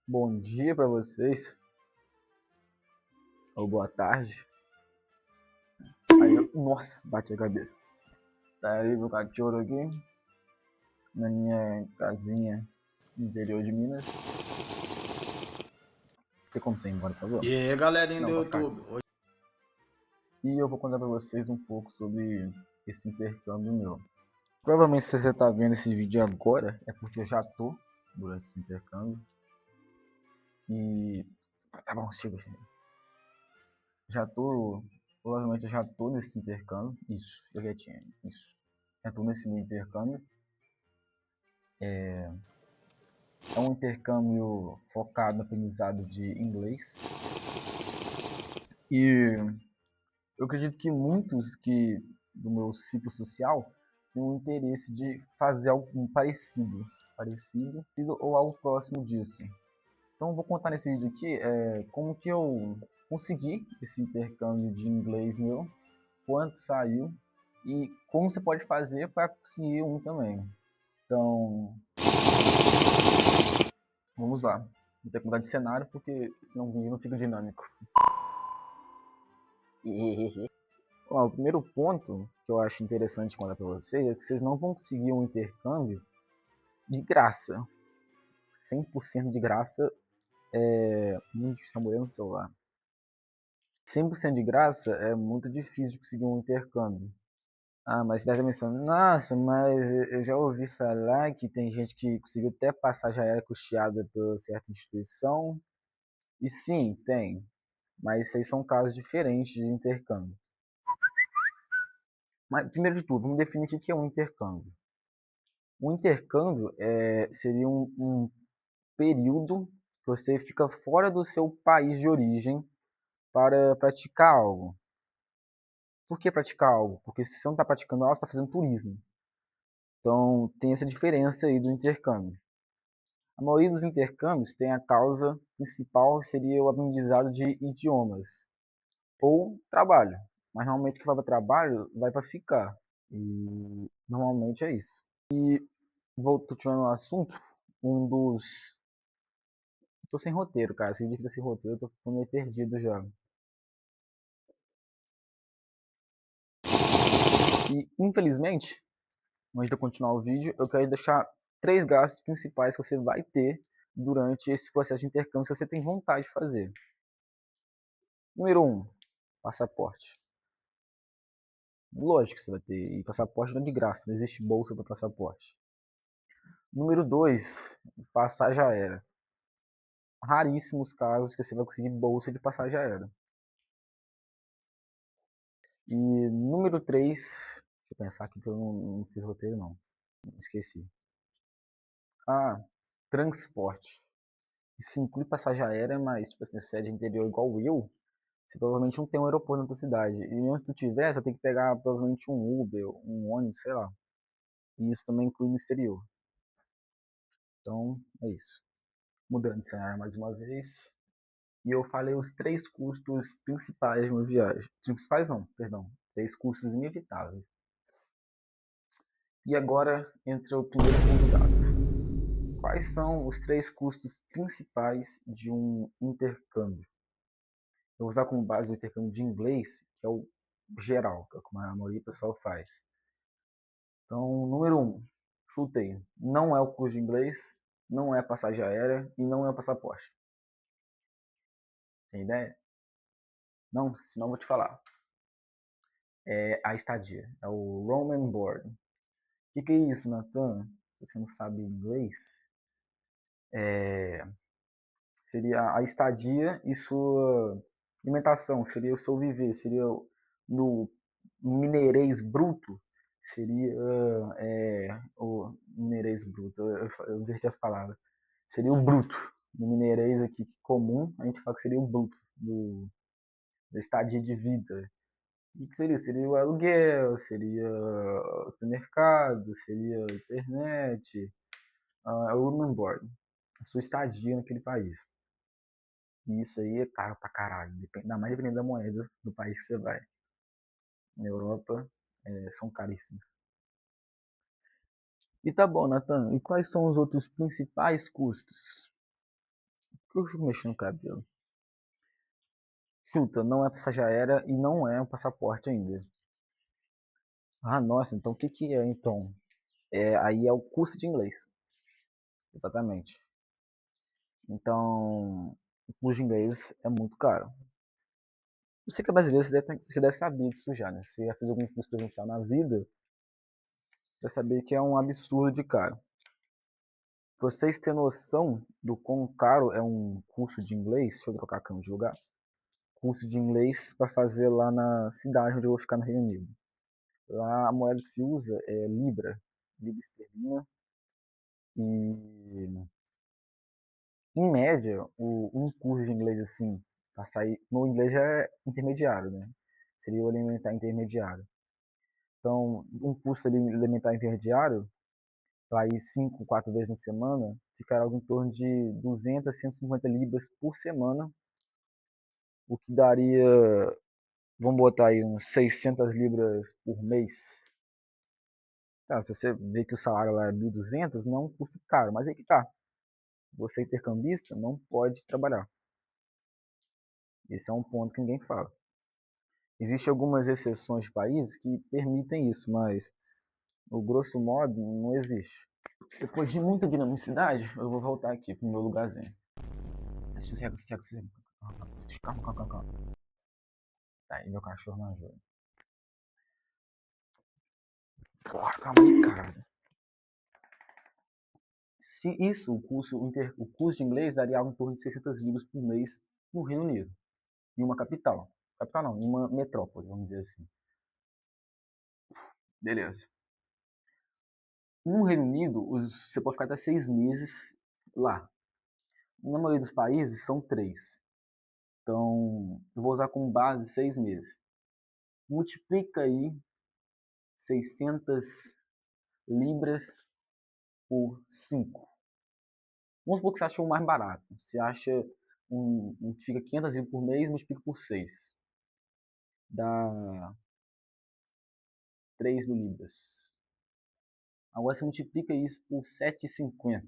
Bom dia para vocês, ou boa tarde. Aí, nossa, bati a cabeça. Tá aí meu cachorro aqui, na minha casinha no interior de Minas. Tem como você ir embora, por favor? E aí, galerinha do Não, pode ficar aqui. YouTube. E eu vou contar para vocês um pouco sobre esse intercâmbio meu. Provavelmente se você tá vendo esse vídeo agora, é porque eu já tô durante esse intercâmbio. E... Tá bom, chega. Já tô... Provavelmente eu já tô nesse intercâmbio. Isso, eu já tinha. Isso. Já tô nesse meu intercâmbio. É um intercâmbio focado no aprendizado de inglês. E eu acredito que muitos do meu ciclo social têm um interesse de fazer algo parecido ou algo próximo disso. Então eu vou contar nesse vídeo aqui como que eu consegui esse intercâmbio de inglês meu, quanto saiu e como você pode fazer para conseguir um também. Então, vamos lá. Vou ter que mudar de cenário porque senão o vídeo não fica dinâmico. Bom, o primeiro ponto que eu acho interessante contar para vocês é que vocês não vão conseguir um intercâmbio de graça. 100% de graça é muito difícil. Tá morrendo no celular. 100% de graça é muito difícil de conseguir um intercâmbio. Ah, mas você deve estar pensando, nossa, mas eu já ouvi falar que tem gente que conseguiu até passagem aérea custeada por certa instituição. E sim, tem. Mas isso aí são casos diferentes de intercâmbio. Mas, primeiro de tudo, vamos definir o que é um intercâmbio. Um intercâmbio seria um período que você fica fora do seu país de origem para praticar algo. Por que praticar algo? Porque se você não está praticando algo, você está fazendo turismo. Então, tem essa diferença aí do intercâmbio. A maioria dos intercâmbios tem a causa principal, seria o aprendizado de idiomas. Ou trabalho. Mas normalmente quem vai para trabalho vai para ficar. E normalmente é isso. Continuando o assunto, um dos. Tô sem roteiro, cara. Se eu sem roteiro, eu tô ficando meio perdido já. E infelizmente, antes de eu continuar o vídeo, eu quero deixar 3 gastos principais que você vai ter durante esse processo de intercâmbio se você tem vontade de fazer. Número 1, passaporte. Lógico que você vai ter. E passaporte não é de graça, não existe bolsa para passaporte. Número 2, passagem aérea. Raríssimos casos que você vai conseguir bolsa de passagem aérea. E número 3, deixa eu pensar aqui que eu não fiz roteiro não, esqueci. Ah, transporte. Isso inclui passagem aérea, mas tipo assim, se você é de interior igual eu, você provavelmente não tem um aeroporto na tua cidade. E mesmo se tu tiver, você tem que pegar provavelmente um Uber, um ônibus, sei lá. E isso também inclui no exterior. Então, é isso. Mudando de cenário mais uma vez. E eu falei os 3 custos principais de uma viagem. Principais não, perdão. 3 custos inevitáveis. E agora entra o primeiro convidado. Quais são os 3 custos principais de um intercâmbio? Eu vou usar como base o intercâmbio de inglês, que é o geral, que é como a maioria do pessoal faz. Então, número 1, chutei. Não é o curso de inglês, não é passagem aérea e não é o passaporte. Tem ideia? Não? Senão eu vou te falar. É a estadia, é o room and board. O que é isso, Nathan? Se você não sabe inglês, seria a estadia e sua alimentação, seria o seu viver, seria no mineirês bruto, seria o mineirês bruto, eu inverti as palavras, seria o bruto. No mineirês aqui comum, a gente fala que seria o bruto, da estadia de vida. O que seria? Seria o aluguel, seria o supermercado, seria a internet, o room and board, a sua estadia naquele país. E isso aí é caro pra caralho, ainda mais dependendo da moeda do país que você vai. Na Europa, são caríssimos. E tá bom, Nathan, e quais são os outros principais custos? que eu fico mexendo no cabelo? Chuta, não é passagem aérea e não é um passaporte ainda. Ah, nossa, então o que que é então? Aí é o curso de inglês, exatamente. Então, o curso de inglês é muito caro. Você que é brasileiro, você deve saber disso já, né? Você já fez algum curso presencial na vida, você vai saber que é um absurdo de caro. Pra vocês terem noção do quão caro é um curso de inglês, deixa eu trocar a câmera de lugar. Curso de inglês para fazer lá na cidade onde eu vou ficar no Reino Unido. Lá a moeda que se usa é Libra, Libra esterlina. E em média, um curso de inglês assim, para sair. No inglês já é intermediário, né? Seria o elementar intermediário. Então, um curso ali elementar intermediário, para ir 5, 4 vezes na semana, ficará algo em torno de 200 a 150 libras por semana, o que daria, vamos botar aí, uns 600 libras por mês. Tá, se você vê que o salário lá é 1.200, não é um custo caro, mas aí que tá. Você intercambista não pode trabalhar. Esse é um ponto que ninguém fala. Existem algumas exceções de países que permitem isso, mas no grosso modo não existe. Depois de muita dinamicidade, eu vou voltar aqui pro meu lugarzinho. Sossego, sossego, sossego. Calma, calma, calma, calma. Tá aí, meu cachorro não ajuda. Porra, calma aí, cara. Se isso, o curso de inglês daria algo em torno de 600 libras por mês no Reino Unido. Em uma capital. Capital não, em uma metrópole, vamos dizer assim. Beleza. No Reino Unido, você pode ficar até 6 meses lá. Na maioria dos países, são 3. Então, eu vou usar como base 6 meses. Multiplica aí 600 libras por 5. Vamos supor que você achou o mais barato. Você acha que fica 500 libras por mês, multiplica por 6. Dá 3.000 libras. Agora você multiplica isso por 7,50.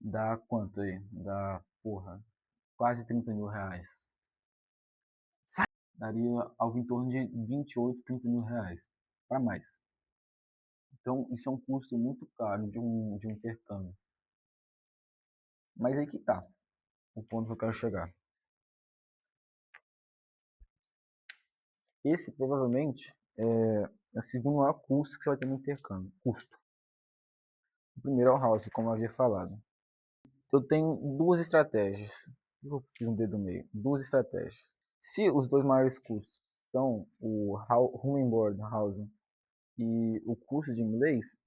Dá quanto aí? Dá, porra, quase 30 mil reais. Daria algo em torno de 28, 30 mil reais. Para mais. Então, isso é um custo muito caro de um intercâmbio. Mas aí que tá. O ponto que eu quero chegar. Esse provavelmente é o segundo maior custo que você vai ter no intercâmbio. Custo. O primeiro é o house, como eu havia falado. Eu tenho duas estratégias. Eu fiz um dedo no meio. Duas estratégias. Se os dois maiores custos são o room and board housing e o curso de inglês,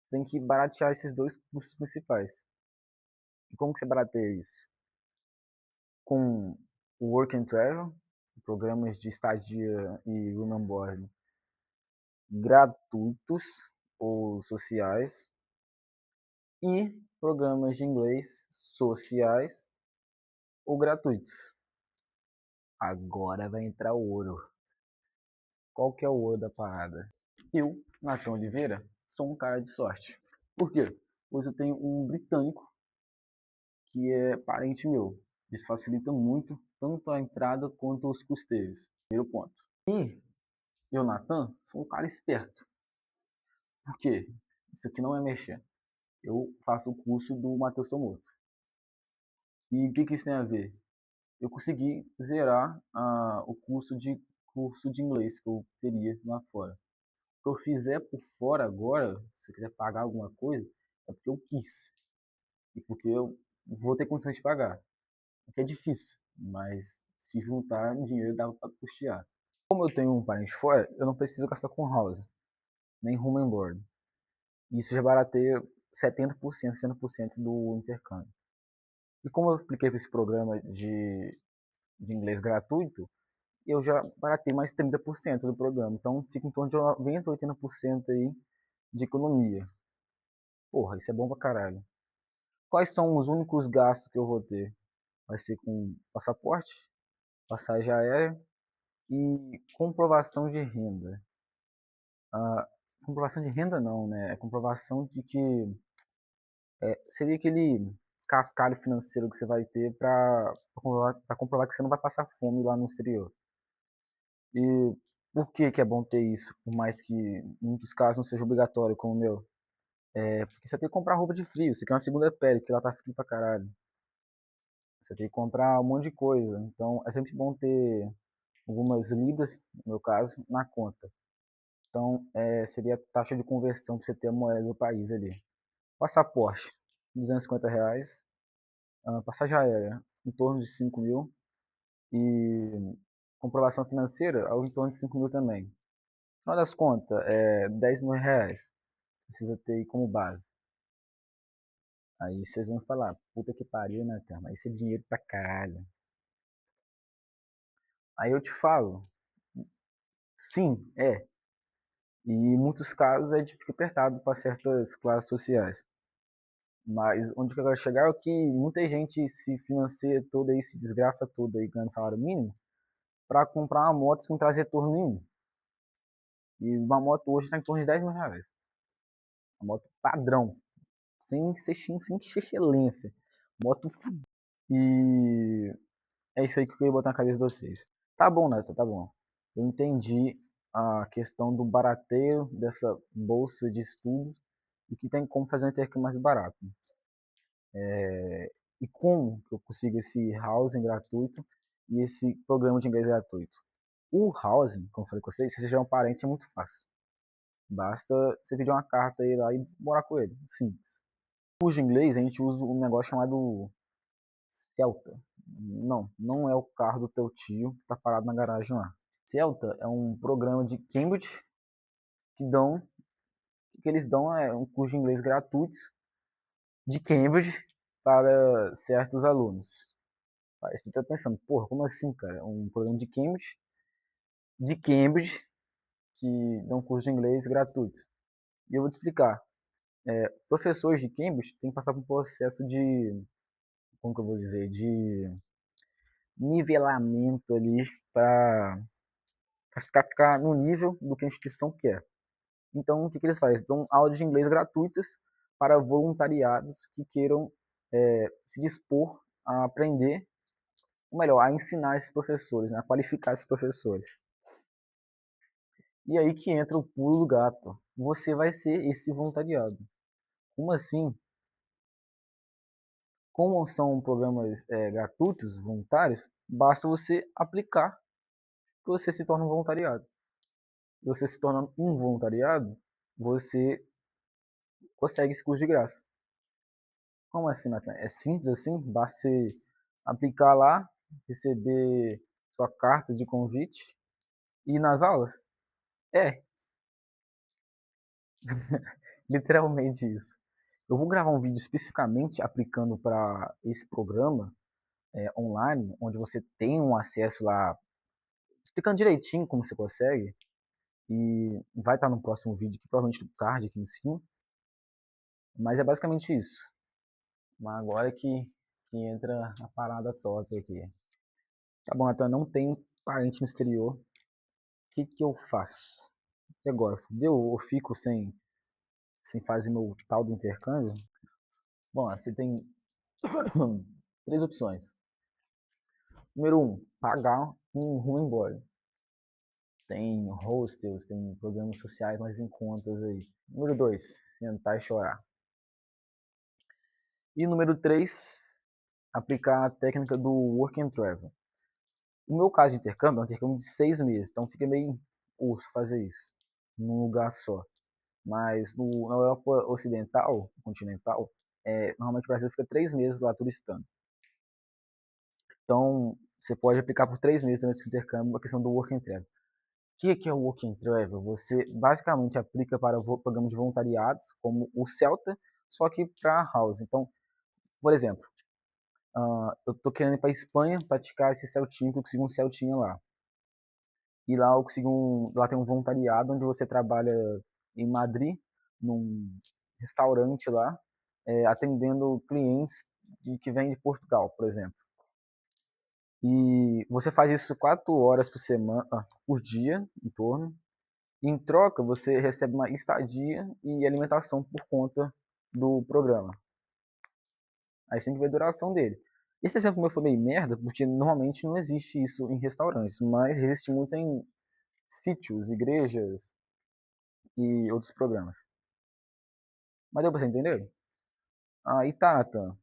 você tem que baratear esses dois custos principais. E como que você barateia isso? Com o Work and Travel, programas de estadia e room and board gratuitos ou sociais, e programas de inglês sociais ou gratuitos. Agora vai entrar o ouro. Qual que é o ouro da parada? Eu, Nathan Oliveira, sou um cara de sorte. Por quê? Pois eu tenho um britânico que é parente meu. Isso facilita muito tanto a entrada quanto os custeios. Primeiro ponto. E eu, Nathan, sou um cara esperto. Por quê? Isso aqui não é mexer. Eu faço o curso do Matheus Tomoto. E o que isso tem a ver? Eu consegui zerar o curso de inglês que eu teria lá fora. O que eu fizer por fora agora, se eu quiser pagar alguma coisa, é porque eu quis. E porque eu vou ter condições de pagar. O que é difícil, mas se juntar dinheiro dá para custear. Como eu tenho um parente fora, eu não preciso gastar com house, nem room and board. Isso já barateia 70%, 60% do intercâmbio. E como eu apliquei para esse programa de inglês gratuito, eu já baratei mais 30% do programa. Então fica em torno de 90, 80% aí de economia. Porra, isso é bom pra caralho. Quais são os únicos gastos que eu vou ter? Vai ser com passaporte, passagem aérea e comprovação de renda. Ah, comprovação de renda não, né? É comprovação de que seria aquele cascalho financeiro que você vai ter para comprovar que você não vai passar fome lá no exterior. E por que é bom ter isso, por mais que em muitos casos não seja obrigatório, como o meu? Porque você tem que comprar roupa de frio, você quer uma segunda pele, porque lá tá frio pra caralho. Você tem que comprar um monte de coisa. Então é sempre bom ter algumas libras, no meu caso, na conta. Então seria a taxa de conversão para você ter a moeda do país ali. Passaporte, R$ 250. Passagem aérea, em torno de 5 mil. E comprovação financeira, algo em torno de 5 mil também. No final das contas, R$ 10.000. Precisa ter aí como base. Aí vocês vão falar, puta que pariu, né, cara? Mas isso é dinheiro pra caralho. Aí eu te falo, sim, é. E em muitos casos fica apertado para certas classes sociais. Mas onde que eu quero chegar é que muita gente se financia toda aí, se desgraça toda aí, ganhando salário mínimo, para comprar uma moto sem trazer retorno nenhum. E uma moto hoje está em torno de R$ 10.000. Uma moto padrão, sem excelência. Moto e é isso aí que eu queria botar na cabeça de vocês. Tá bom, Neto, tá bom. Eu entendi a questão do barateio dessa bolsa de estudos e que tem como fazer um intercâmbio mais barato. E como que eu consigo esse housing gratuito e esse programa de inglês gratuito? O housing, como eu falei com vocês, se você já é um parente, é muito fácil. Basta você pedir uma carta aí lá e morar com ele. Simples. O curso de inglês, a gente usa um negócio chamado Celta. Não é o carro do teu tio que tá parado na garagem lá. Celta é um programa de Cambridge que dão que eles dão um curso de inglês gratuito de Cambridge para certos alunos. Aí você tá pensando, porra, como assim, cara? Um programa de Cambridge que dá um curso de inglês gratuito. E eu vou te explicar. Professores de Cambridge têm que passar por um processo de, como que eu vou dizer, de nivelamento ali para ficar no nível do que a instituição quer. Então, o que eles fazem? Dão aulas de inglês gratuitas para voluntariados que queiram se dispor a aprender, ou melhor, a ensinar esses professores, né? A qualificar esses professores. E aí que entra o pulo do gato. Você vai ser esse voluntariado. Como assim? Como são programas gratuitos, voluntários, basta você aplicar que você se torna um voluntariado. Você se tornando um voluntariado, você consegue esse curso de graça. Como assim, Nathan? É simples assim? Basta você aplicar lá, receber sua carta de convite e ir nas aulas? É, literalmente isso. Eu vou gravar um vídeo especificamente aplicando para esse programa online, onde você tem um acesso lá, explicando direitinho como você consegue, e vai estar no próximo vídeo, aqui, provavelmente no card aqui em cima. Mas é basicamente isso. Mas agora que entra a parada top aqui. Tá bom, então eu não tenho parente no exterior. O que eu faço? E agora? Fudeu? Eu fico sem fazer meu tal do intercâmbio? Bom, você tem três opções. Número um, pagar um room and board. Tem hostels, tem programas sociais mais em contas aí. Número dois, sentar e chorar. E número três, aplicar a técnica do work and travel. No meu caso de intercâmbio, é um intercâmbio de 6 meses, então fica meio osso fazer isso num lugar só. Mas na Europa Ocidental, continental, normalmente o Brasil fica 3 meses lá turistando. Então, você pode aplicar por 3 meses durante esse intercâmbio a questão do Work and Travel. O que é o Work and Travel? Você basicamente aplica para programas de voluntariados, como o CELTA, só que para house. Então, por exemplo, eu estou querendo ir para a Espanha praticar esse Celtinho, que eu consegui um Celtinho lá. E lá eu consigo lá tem um voluntariado onde você trabalha em Madrid, num restaurante lá, atendendo clientes que vêm de Portugal, por exemplo. E você faz isso 4 horas por semana, por dia, em torno. E em troca, você recebe uma estadia e alimentação por conta do programa. Aí você tem que ver a duração dele. Esse exemplo meu foi meio merda, porque normalmente não existe isso em restaurantes, mas existe muito em sítios, igrejas e outros programas. Mas deu pra você entender? Aí tá, Nathan,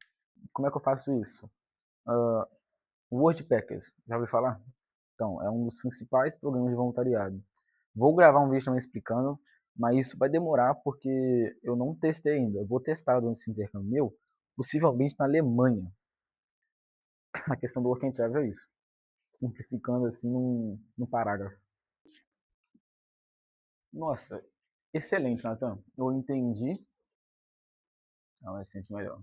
como é que eu faço isso? Wordpackers, já ouviu falar? Então, é um dos principais programas de voluntariado. Vou gravar um vídeo também explicando, mas isso vai demorar porque eu não testei ainda. Eu vou testar durante esse intercâmbio meu, possivelmente na Alemanha. A questão do Work and Travel é isso. Simplificando assim num parágrafo. Nossa, excelente, Nathan. Eu entendi. Não, é sempre melhor.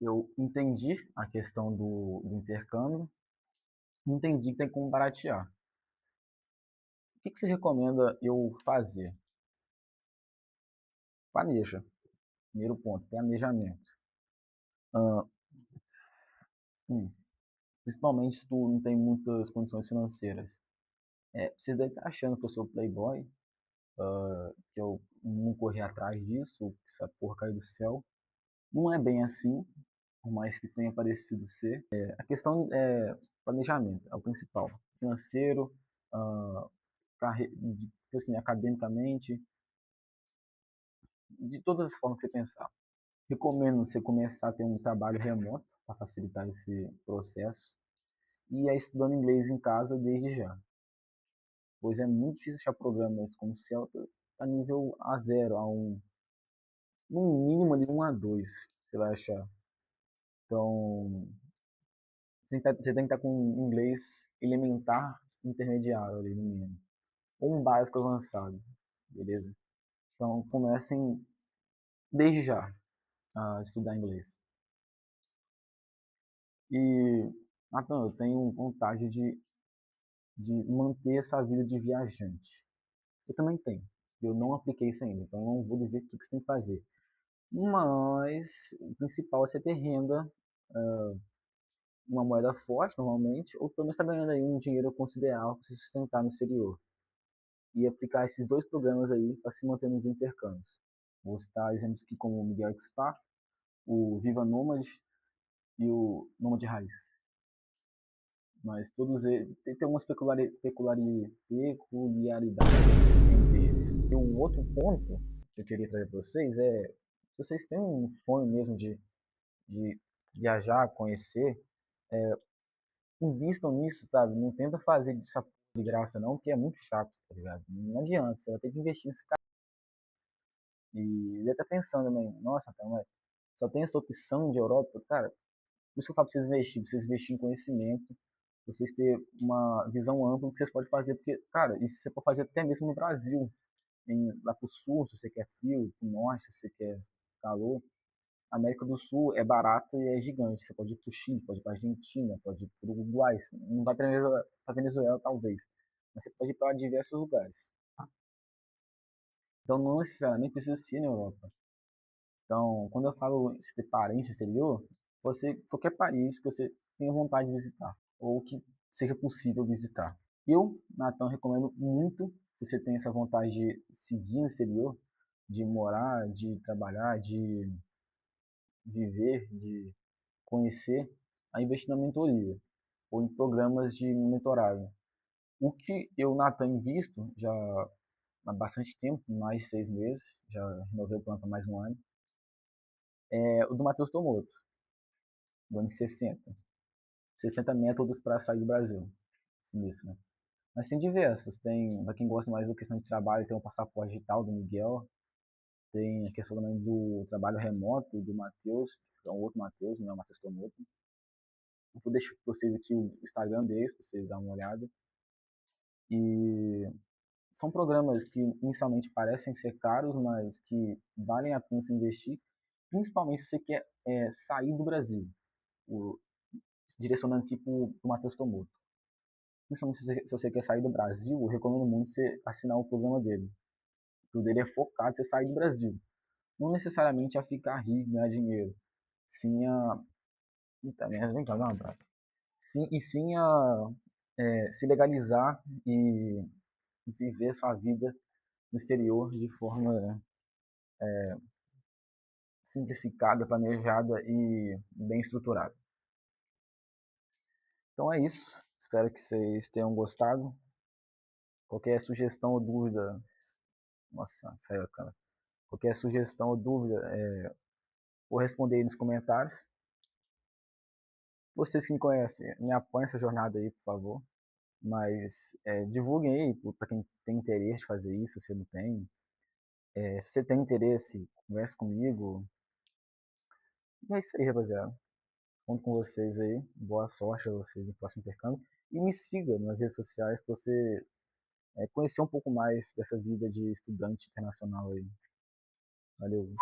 Eu entendi a questão do intercâmbio. Entendi que tem como baratear. O que você recomenda eu fazer? Planeja. Primeiro ponto, planejamento. Ah, principalmente se tu não tem muitas condições financeiras. Vocês devem estar achando que eu sou playboy, que eu não corri atrás disso, que essa porra caiu do céu. Não é bem assim, por mais que tenha parecido ser. A questão é planejamento, é o principal. Financeiro, uh, assim, academicamente, de todas as formas que você pensar. Recomendo você começar a ter um trabalho remoto para facilitar esse processo e ir estudando inglês em casa desde já, pois é muito difícil achar programas como Celta a nível A0, A1, no mínimo ali um A2 você vai achar. Então, você tem que estar com inglês elementar, intermediário ali no mínimo, ou um básico avançado, beleza? Então, comecem desde já a estudar inglês. E, Nathan, eu tenho vontade de manter essa vida de viajante. Eu também tenho. Eu não apliquei isso ainda, então não vou dizer o que você tem que fazer. Mas o principal é você ter renda, uma moeda forte normalmente, ou pelo menos está ganhando aí um dinheiro considerável para se sustentar no exterior. E aplicar esses dois programas aí para se manter nos intercâmbios. Vou citar exemplos aqui como o Miguel Expat, o Viva Nomad e o Nomad Raiz. Mas todos eles tem algumas peculiaridades entre eles. E um outro ponto que eu queria trazer para vocês é, se vocês têm um sonho mesmo de viajar, conhecer, invistam nisso, sabe? Não tenta fazer essa de graça não, porque é muito chato, tá ligado? Não adianta, você vai ter que investir nesse cara. E ele tá pensando também, nossa, cara, mas só tem essa opção de Europa, cara, por isso que eu falo pra vocês investirem em conhecimento, vocês ter uma visão ampla do que vocês podem fazer, porque, cara, isso você pode fazer até mesmo no Brasil, lá pro sul, se você quer frio, pro norte, se você quer calor. A América do Sul é barata e é gigante. Você pode ir pro Chile, pode ir pra Argentina, pode ir pro Uruguai. Não vai pra Venezuela, talvez. Mas você pode ir para diversos lugares. Então não necessariamente precisa ser na Europa. Então, quando eu falo se ter parente no exterior, você, qualquer país que você tenha vontade de visitar, ou que seja possível visitar. Eu, Nathan, recomendo muito, se você tem essa vontade de seguir no exterior, de morar, de trabalhar, de viver, de conhecer, a investir na mentoria, ou em programas de mentorado. O que eu, Nathan, invisto já há bastante tempo, mais de 6 meses, já renovei o plano há mais um ano, é o do Matheus Tomoto, do M60. 60 métodos para sair do Brasil. Assim, isso, né? Mas tem diversos. Tem, para quem gosta mais da questão de trabalho, tem o passaporte digital do Miguel. Tem a questão também do trabalho remoto do Matheus, que é um outro Matheus, não é o Matheus Tomoto. Eu vou deixar para vocês aqui o Instagram deles, para vocês darem uma olhada. E são programas que inicialmente parecem ser caros, mas que valem a pena se investir, principalmente se você quer sair do Brasil. O, direcionando aqui para o Matheus Tomoto. Principalmente se você quer sair do Brasil, eu recomendo muito você assinar o programa dele. O dele é focado em você sair do Brasil. Não necessariamente a ficar rico, ganhar dinheiro. Sim a... Eita merda, vem cá, dá um abraço. Sim a se legalizar e viver sua vida no exterior de forma simplificada, planejada e bem estruturada. Então é isso. Espero que vocês tenham gostado. Qualquer sugestão ou dúvida... Nossa, saiu a câmera. Qualquer sugestão ou dúvida, vou responder aí nos comentários. Vocês que me conhecem, me apoiem nessa jornada aí, por favor. Mas divulguem aí para quem tem interesse de fazer isso, se não tem. Se você tem interesse, converse comigo. E é isso aí, rapaziada. Conto com vocês aí. Boa sorte a vocês no próximo intercâmbio. E me siga nas redes sociais para você conhecer um pouco mais dessa vida de estudante internacional aí. Valeu.